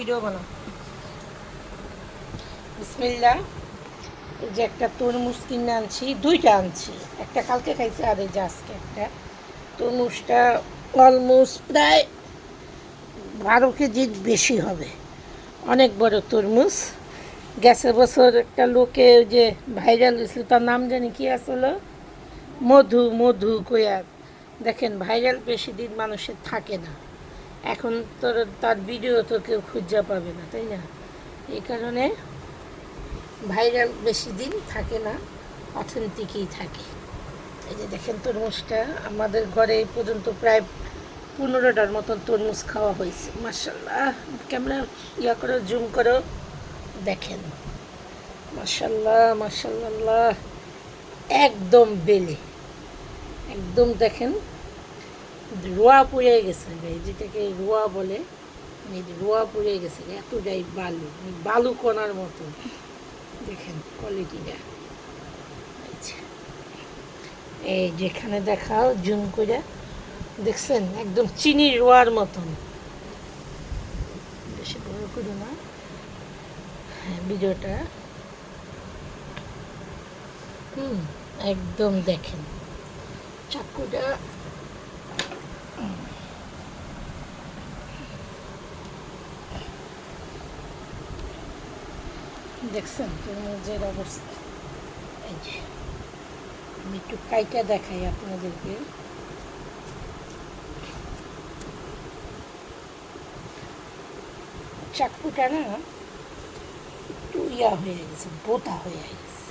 Video বানাও। বিসমিল্লাহ। এই যে একটা তরমুজ কিনে আনছি, দুইটা আনছি, একটা কালকে খাইছি আর এই যে আজকে একটা। তরমুজটা অলমোস্ট প্রায় 12 কেজির বেশি হবে, অনেক বড় তরমুজ। গেছে বছর একটা লোকে ওই যে ভাইরাল হয়েছিল, তার নাম জানি কি আসলো, মধু মধু কয়ার। দেখেন ভাইরাল বেশি দিন মানুষের থাকে না, এখন তোর তার ভিডিও তো কেউ খুঁজে পাবে না, তাই না? এই কারণে ভাইরাল বেশি দিন থাকে না, অথেন্টিকই থাকে। এই যে দেখেন তরমুজটা আমাদের ঘরে এই পর্যন্ত প্রায় 15টার মতন তরমুজ খাওয়া হয়েছে। মাশাল্লাহ, ক্যামেরা ইয়া করো, জুম করো, দেখেন মাশাল্লাহ মাশাল্লাহ, একদম বেলে, একদম দেখেন রোয়া পড়ে গেছে, যেটাকে রোয়া বলে, রোয়া পড়ে গেছে, এতটাই বালু, বালু কণার মতো। দেখেন কোয়ালিটিটা, এই যেখানে দেখাও জুম করে, দেখছেন একদম চিনি রোয়ার মতন। বেশি বড় করো না ভিডিওটা। একদম দেখেন চাকুটা, দেখছেন তরমুজের অবস্থা। এই যে আমি একটু কাইটা দেখাই আপনাদেরকে। চাকুটা না একটু ইয়া হয়ে গেছে, বোতা হয়ে গেছে,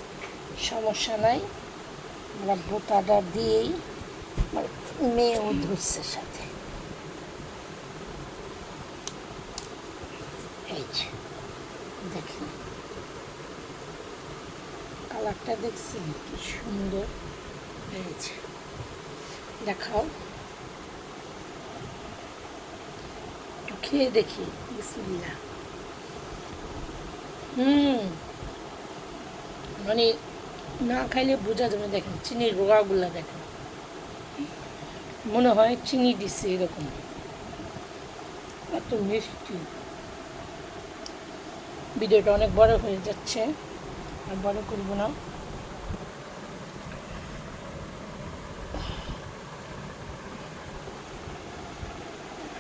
সমস্যা নাই, আমরা বোতাটা দিয়েই আমার মেয়েও ধরছে সাথে। এই যে দেখেন কালারটা, দেখছেন কি সুন্দর হয়েছে। দেখাও, একটু খেয়ে দেখি। বিসমিল্লাহ। মানে না খাইলে বোঝা যাবে, দেখেন চিনির রোগাগুলা দেখেন, মনে হয় চিনি দিচ্ছে এরকম, এত মিষ্টি। ভিডিওটা অনেক বড় হয়ে যাচ্ছে, আর বড় করবো না।